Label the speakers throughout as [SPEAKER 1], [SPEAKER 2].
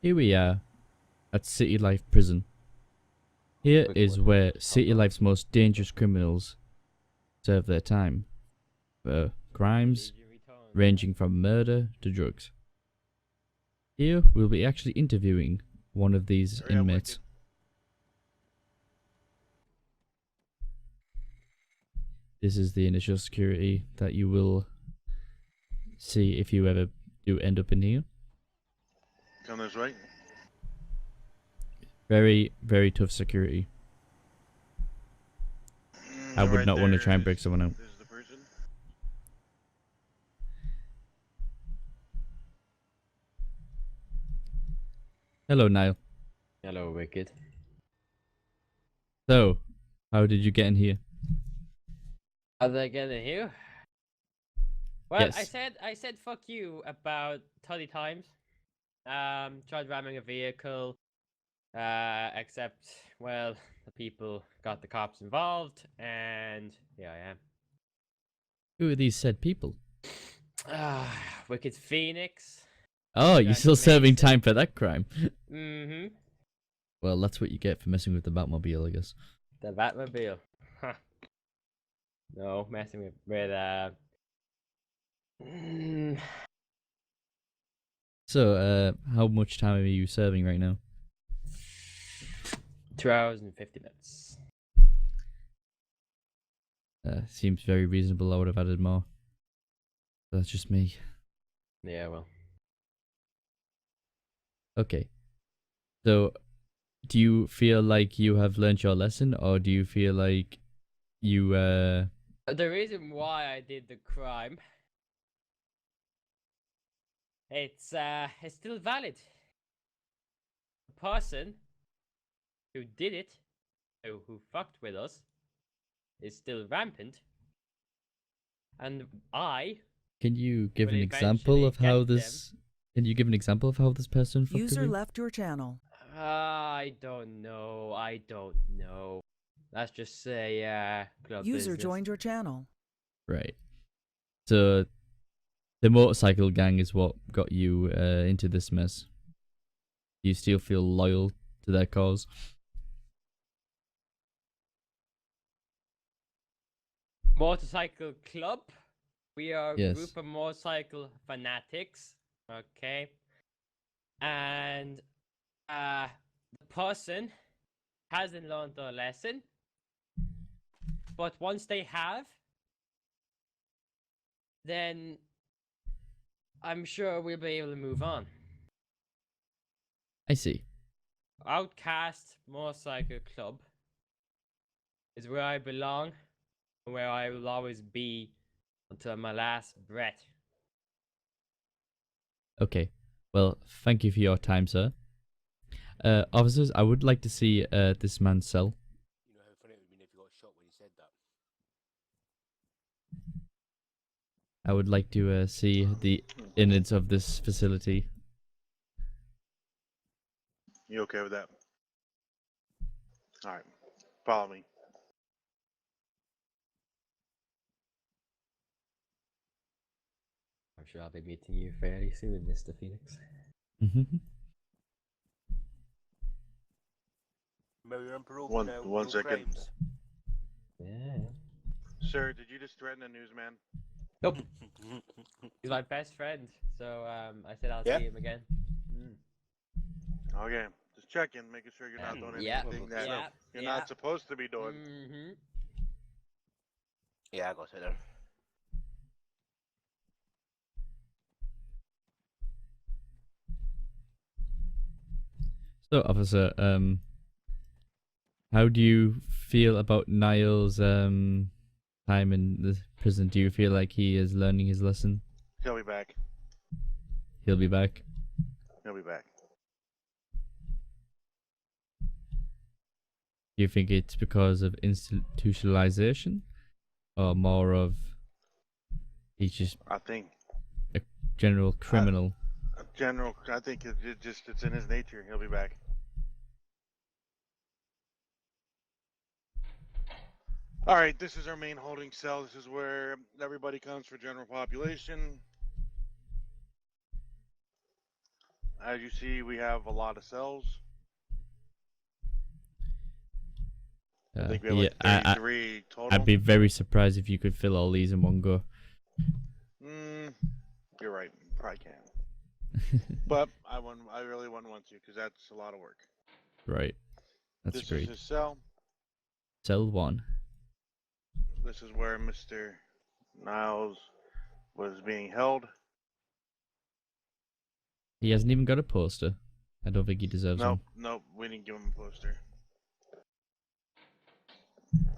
[SPEAKER 1] Here we are at City Life Prison. Here is where City Life's most dangerous criminals serve their time for crimes ranging from murder to drugs. Here we'll be actually interviewing one of these inmates. This is the initial security that you will see if you ever do end up in here.
[SPEAKER 2] Come this way.
[SPEAKER 1] Very, very tough security. I would not want to try and break someone out.
[SPEAKER 2] This is the person.
[SPEAKER 1] Hello, Niall.
[SPEAKER 3] Hello, Wicked.
[SPEAKER 1] So, how did you get in here?
[SPEAKER 3] How did I get in here? Well,
[SPEAKER 1] Yes.
[SPEAKER 3] I said fuck you about 30 times. Tried ramming a vehicle. Except, well, the people got the cops involved, and here I am.
[SPEAKER 1] Who are these said people?
[SPEAKER 3] Wicked Phoenix.
[SPEAKER 1] Oh, you're still serving time for that crime.
[SPEAKER 3] Mm-hmm.
[SPEAKER 1] Well, that's what you get for messing with the Batmobile, I guess.
[SPEAKER 3] The Batmobile. Huh. No, messing with
[SPEAKER 1] So, how much time are you serving right now?
[SPEAKER 3] 2 hours and 50 minutes.
[SPEAKER 1] Seems very reasonable. I would have added more. That's just me.
[SPEAKER 3] Yeah, well.
[SPEAKER 1] Okay. So, do you feel like you have learned your lesson, or do you feel like you,
[SPEAKER 3] The reason why I did the crime, it's still valid. The person who did it, who fucked with us, is still rampant. And
[SPEAKER 1] Can you give
[SPEAKER 3] will
[SPEAKER 1] an example
[SPEAKER 3] eventually
[SPEAKER 1] of how
[SPEAKER 3] get
[SPEAKER 1] this... Can you give an example of how this person fucked with
[SPEAKER 4] User
[SPEAKER 1] you?
[SPEAKER 4] left your channel.
[SPEAKER 3] I don't know. Let's just say, club
[SPEAKER 4] User
[SPEAKER 3] business.
[SPEAKER 4] joined your channel.
[SPEAKER 1] Right. So, the motorcycle gang is what got you into this mess. Do you still feel loyal to their cause?
[SPEAKER 3] Motorcycle club. We are a
[SPEAKER 1] Yes.
[SPEAKER 3] group of motorcycle fanatics. Okay. And the person hasn't learned their lesson. But once they have, then I'm sure we'll be able to move on.
[SPEAKER 1] I see.
[SPEAKER 3] Outcast Motorcycle Club is where I belong and where I will always be until my last breath.
[SPEAKER 1] Okay. Well, thank you for your time, sir. Officers, I would like to see this man's cell.
[SPEAKER 5] You know how funny it would have been if you got shot when he said that.
[SPEAKER 1] I would like to see the innards of this facility.
[SPEAKER 2] You okay with that? All right. Follow me.
[SPEAKER 3] I'm sure I'll be meeting you fairly soon, Mr. Phoenix.
[SPEAKER 5] Remember you're on parole
[SPEAKER 2] One-
[SPEAKER 5] now.
[SPEAKER 2] one
[SPEAKER 5] no
[SPEAKER 2] second.
[SPEAKER 5] crimes.
[SPEAKER 3] Yeah.
[SPEAKER 2] Sir, did you just threaten a newsman?
[SPEAKER 3] Nope. He's my best friend, so I said I'll
[SPEAKER 5] Yeah?
[SPEAKER 3] see him again.
[SPEAKER 2] Okay. Just checking, making sure you're not doing
[SPEAKER 3] Yeah.
[SPEAKER 2] anything that
[SPEAKER 3] Yeah.
[SPEAKER 2] you're
[SPEAKER 3] Yeah.
[SPEAKER 2] not supposed to be doing.
[SPEAKER 3] Mm-hmm.
[SPEAKER 5] Yeah, I got it there.
[SPEAKER 1] So, officer, how do you feel about Niall's time in the prison? Do you feel like he is learning his lesson?
[SPEAKER 2] He'll be back.
[SPEAKER 1] He'll be back.
[SPEAKER 2] He'll be back.
[SPEAKER 1] Do you think it's because of institutionalization, or more of he's just
[SPEAKER 2] I think.
[SPEAKER 1] a general criminal?
[SPEAKER 2] General, I think it's in his nature. He'll be back. All right, this is our main holding cell. This is where everybody comes for general population. As you see, we have a lot of cells. I think we have like 33 total.
[SPEAKER 1] I'd be very surprised if you could fill all these in one go.
[SPEAKER 2] You're right. Probably can. But I really wouldn't want to because that's a lot of work.
[SPEAKER 1] Right. That's
[SPEAKER 2] This
[SPEAKER 1] great.
[SPEAKER 2] is his cell.
[SPEAKER 1] Cell 1.
[SPEAKER 2] This is where Mr. Niles was being held.
[SPEAKER 1] He hasn't even got a poster. I don't think he deserves one.
[SPEAKER 2] Nope, we didn't give him a poster.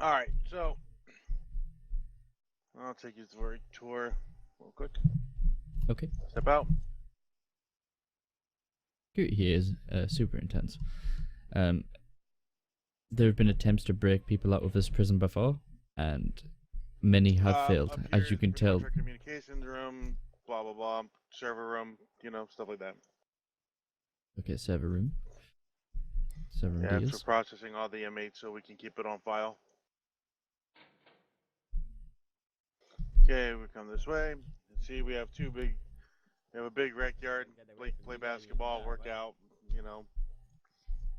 [SPEAKER 2] Alright, so I'll take you through a tour real quick.
[SPEAKER 1] Okay.
[SPEAKER 2] Step out.
[SPEAKER 1] Security here is super intense. There have been attempts to break people out of this prison before, and many have failed,
[SPEAKER 2] Up
[SPEAKER 1] as
[SPEAKER 2] here
[SPEAKER 1] you
[SPEAKER 2] is
[SPEAKER 1] can
[SPEAKER 2] pretty
[SPEAKER 1] tell.
[SPEAKER 2] much our communications room, blah blah blah, server room, stuff like that.
[SPEAKER 1] Okay, server room. Server room
[SPEAKER 2] Yeah, it's
[SPEAKER 1] deals.
[SPEAKER 2] for processing all the inmates so we can keep it on file. Okay, we come this way. See, we have a big rec yard, play basketball, work out,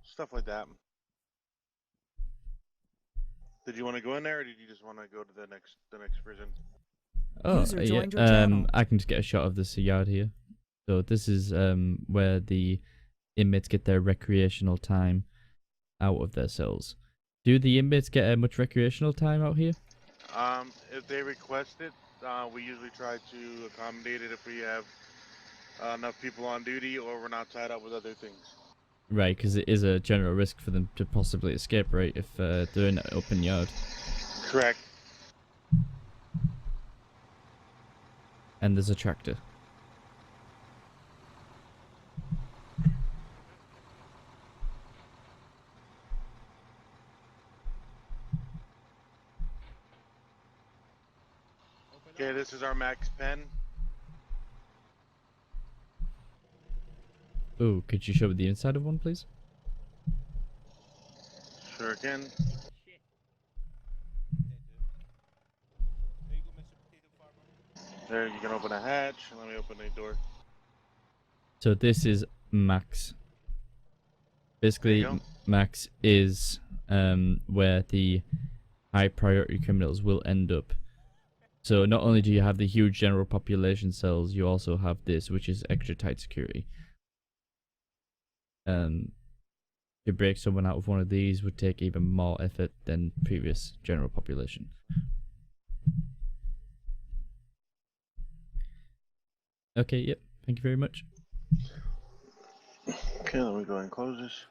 [SPEAKER 2] stuff like that. Did you want to go in there, or did you just want to go to the next prison?
[SPEAKER 1] Oh,
[SPEAKER 4] User
[SPEAKER 1] yeah.
[SPEAKER 4] joined your channel.
[SPEAKER 1] I can just get a shot of this yard here. So this is where the inmates get their recreational time out of their cells. Do the inmates get much recreational time out here?
[SPEAKER 2] If they request it, we usually try to accommodate it if we have enough people on duty or we're not tied up with other things.
[SPEAKER 1] Right, because it is a general risk for them to possibly escape, right, if they're in an open yard.
[SPEAKER 2] Correct.
[SPEAKER 1] And there's a tractor.
[SPEAKER 2] Okay, this is our max pen.
[SPEAKER 1] Ooh, could you show me the inside of one, please?
[SPEAKER 2] Sure can. There, you can open a hatch. Let me open the door.
[SPEAKER 1] So this is Max. Basically,
[SPEAKER 2] There you go.
[SPEAKER 1] Max is where the high priority criminals will end up. So not only do you have the huge general population cells, you also have this, which is extra tight security. To break someone out of one of these would take even more effort than previous general population. Okay, yep. Thank you very much.
[SPEAKER 2] Okay, let me go ahead and close this.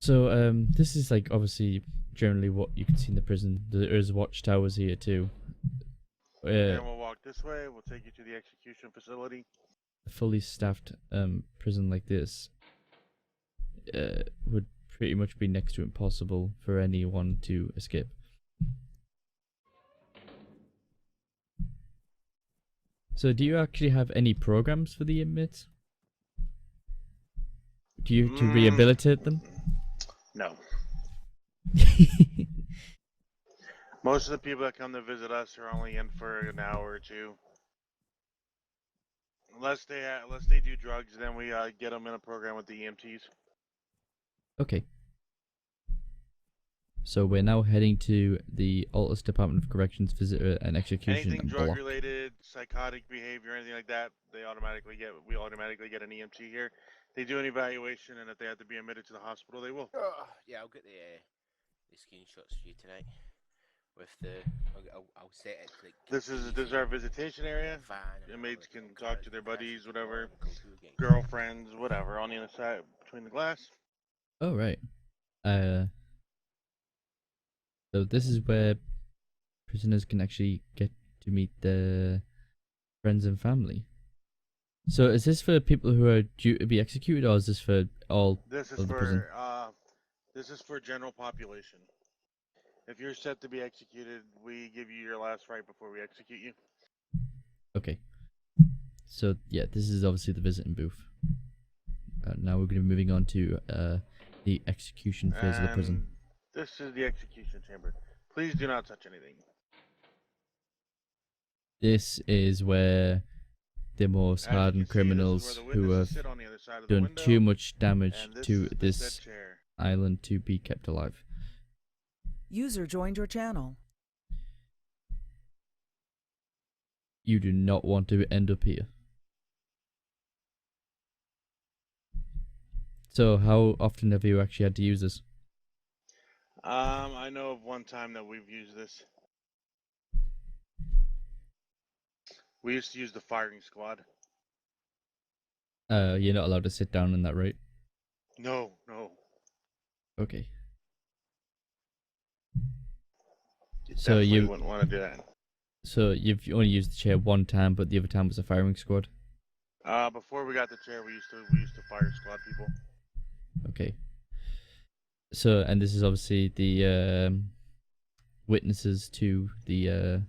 [SPEAKER 1] So, this is like obviously generally what you can see in the prison. There is watchtowers here too.
[SPEAKER 2] Then we'll walk this way. We'll take you to the execution facility.
[SPEAKER 1] A fully staffed prison like this would pretty much be next to impossible for anyone to escape. So do you actually have any programs for the inmates? Do you to rehabilitate them?
[SPEAKER 2] No. Most of the people that come to visit us are only in for an hour or two. Unless they do drugs, then we get them in a program with the EMTs.
[SPEAKER 1] Okay. So we're now heading to the Altus Department of Corrections Visitor and Execution
[SPEAKER 2] Anything
[SPEAKER 1] block.
[SPEAKER 2] drug related, psychotic behavior, anything like that, we automatically get an EMT here. They do an evaluation, and if they have to be admitted to the hospital, they will.
[SPEAKER 5] Yeah, I'll get the screenshots for you tonight. With the, I'll set it to, like.
[SPEAKER 2] This is our visitation area.
[SPEAKER 5] Van and
[SPEAKER 2] Inmates
[SPEAKER 5] all
[SPEAKER 2] can
[SPEAKER 5] the
[SPEAKER 2] talk to their
[SPEAKER 5] cars,
[SPEAKER 2] buddies,
[SPEAKER 5] the
[SPEAKER 2] whatever,
[SPEAKER 5] go through again.
[SPEAKER 2] girlfriends, whatever, on the other side between the glass.
[SPEAKER 1] Oh right. So this is where prisoners can actually get to meet their friends and family. So is this for people who are due to be executed, or is this for all
[SPEAKER 2] This is
[SPEAKER 1] of the prison?
[SPEAKER 2] for general population. If you're set to be executed, we give you your last right before we execute you.
[SPEAKER 1] Okay. So yeah, this is obviously the visiting booth. Now we're going to be moving on to the execution phase of the prison.
[SPEAKER 2] And this is the execution chamber. Please do not touch anything.
[SPEAKER 1] This is where the most
[SPEAKER 2] As you
[SPEAKER 1] hardened
[SPEAKER 2] can see, this is where
[SPEAKER 1] criminals
[SPEAKER 2] the
[SPEAKER 1] who
[SPEAKER 2] witnesses
[SPEAKER 1] have
[SPEAKER 2] sit on the other side of the
[SPEAKER 1] done
[SPEAKER 2] window,
[SPEAKER 1] too much damage
[SPEAKER 2] and this
[SPEAKER 1] to
[SPEAKER 2] is the
[SPEAKER 1] this
[SPEAKER 2] said chair.
[SPEAKER 1] island to be kept alive.
[SPEAKER 4] User joined your channel.
[SPEAKER 1] You do not want to end up here. So how often have you actually had to use this?
[SPEAKER 2] I know of one time that we've used this. We used to use the firing squad.
[SPEAKER 1] You're not allowed to sit down in that, right?
[SPEAKER 2] No, no.
[SPEAKER 1] Okay.
[SPEAKER 2] You
[SPEAKER 1] So
[SPEAKER 2] definitely
[SPEAKER 1] you
[SPEAKER 2] wouldn't want to do that.
[SPEAKER 1] so you've only used the chair one time, but the other time was a firing squad.
[SPEAKER 2] Before we got the chair, we used to fire squad people.
[SPEAKER 1] Okay. So, and this is obviously the witnesses to the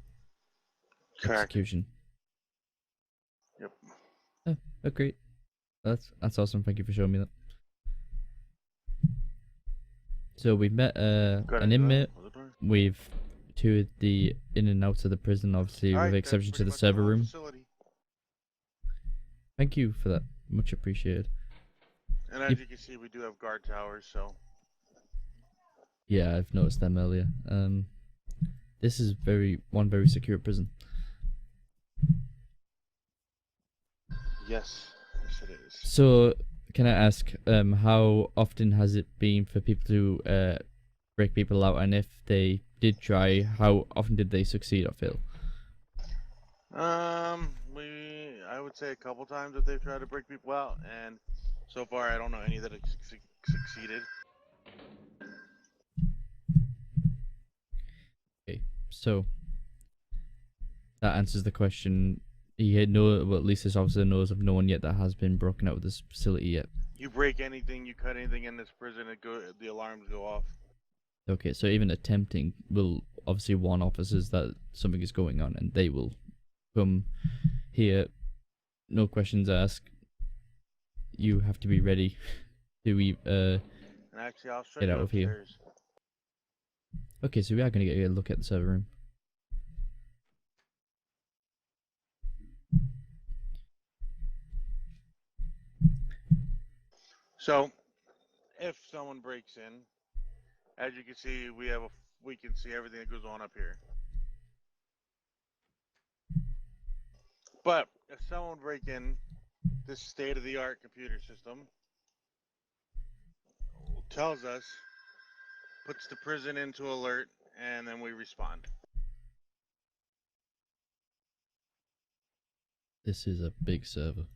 [SPEAKER 2] Correct.
[SPEAKER 1] execution.
[SPEAKER 2] Yep.
[SPEAKER 1] Oh, great. That's awesome. Thank you for showing me that. So we've met an inmate. We've toured the in and outs of the prison, obviously, with exception to the server room.
[SPEAKER 2] Facility.
[SPEAKER 1] Thank you for that. Much appreciated.
[SPEAKER 2] And as you can see, we do have guard towers, so.
[SPEAKER 1] Yeah, I've noticed them earlier. This is one very secure prison.
[SPEAKER 2] Yes, yes it is.
[SPEAKER 1] So, can I ask, how often has it been for people to break people out, and if they did try, how often did they succeed or fail?
[SPEAKER 2] I would say a couple times that they've tried to break people out, and so far I don't know any that have succeeded.
[SPEAKER 1] Okay, so that answers the question. He had well, at least this officer knows of no one yet that has been broken out of this facility yet.
[SPEAKER 2] You break anything, you cut anything in this prison, the alarms go off.
[SPEAKER 1] Okay, so even attempting will obviously warn officers that something is going on, and they will come here, no questions asked. You have to be ready to
[SPEAKER 2] And actually, I'll show
[SPEAKER 1] get
[SPEAKER 2] you
[SPEAKER 1] out of here.
[SPEAKER 2] upstairs.
[SPEAKER 1] Okay, so we are going to get a look at the server room.
[SPEAKER 2] So, if someone breaks in, as you can see, we can see everything that goes on up here. But if someone break in, this state-of-the-art computer system tells us, puts the prison into alert, and then we respond.
[SPEAKER 1] This is a big server.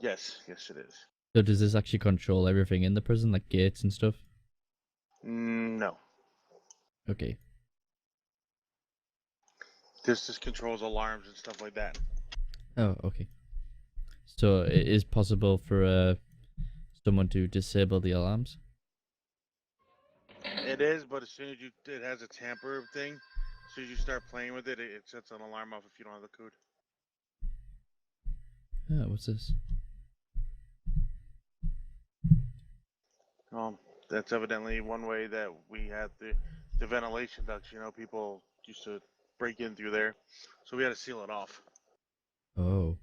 [SPEAKER 2] Yes, yes it is.
[SPEAKER 1] So does this actually control everything in the prison, like gates and stuff?
[SPEAKER 2] No.
[SPEAKER 1] Okay.
[SPEAKER 2] This just controls alarms and stuff like that.
[SPEAKER 1] Oh, okay. So it is possible for someone to disable the alarms?
[SPEAKER 2] It is, but as soon as it has a tamper thing, as soon as you start playing with it, it sets an alarm off if you don't have the code.
[SPEAKER 1] Oh, what's this?
[SPEAKER 2] That's evidently one way that we had the ventilation ducts. You know, people used to break in through there, so we had to seal it off.
[SPEAKER 1] Oh.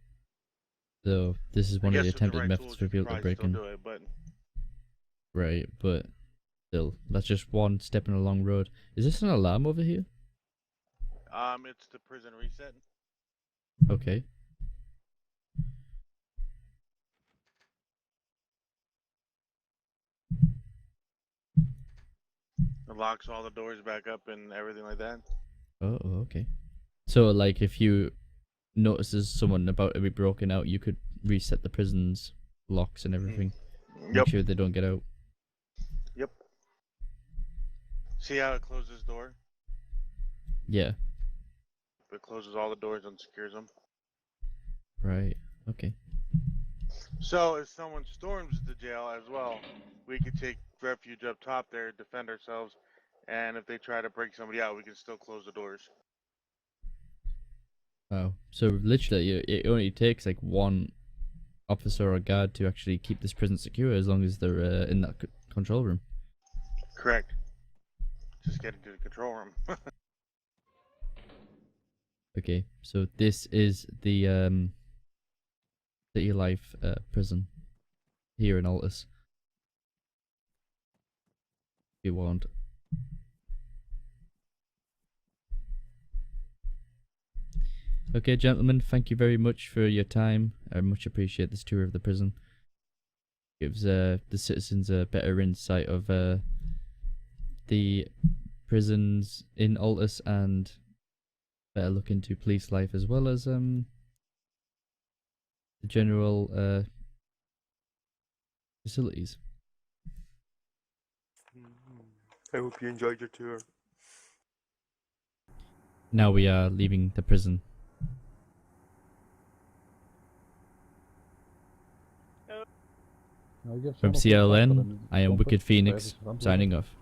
[SPEAKER 1] So this is one of the attempted methods for people to break in.
[SPEAKER 2] Do it, but
[SPEAKER 1] Right, but still, that's just one step in a long road. Is this an alarm over here?
[SPEAKER 2] it's the prison reset.
[SPEAKER 1] Okay.
[SPEAKER 2] It locks all the doors back up and everything like that.
[SPEAKER 1] Oh, okay. So, like, if you notice there's someone about to be broken out, you could reset the prison's locks and everything.
[SPEAKER 2] Yep.
[SPEAKER 1] Make sure they don't get out.
[SPEAKER 2] Yep. See how it closes door?
[SPEAKER 1] Yeah.
[SPEAKER 2] It closes all the doors and secures them.
[SPEAKER 1] Right. Okay.
[SPEAKER 2] So if someone storms the jail as well, we could take refuge up top there, defend ourselves, and if they try to break somebody out, we can still close the doors.
[SPEAKER 1] Wow. So literally, it only takes like one officer or guard to actually keep this prison secure, as long as they're in that control room.
[SPEAKER 2] Correct. Just get into the control room.
[SPEAKER 1] Okay, so this is the City Life prison here in Altus. Be warned. Okay, gentlemen, thank you very much for your time. I much appreciate this tour of the prison. Gives the citizens a better insight of the prisons in Altus and better look into police life as well as the general facilities.
[SPEAKER 6] I hope you enjoyed your tour.
[SPEAKER 1] Now we are leaving the prison. From CLN, I am Wicked Phoenix, signing off.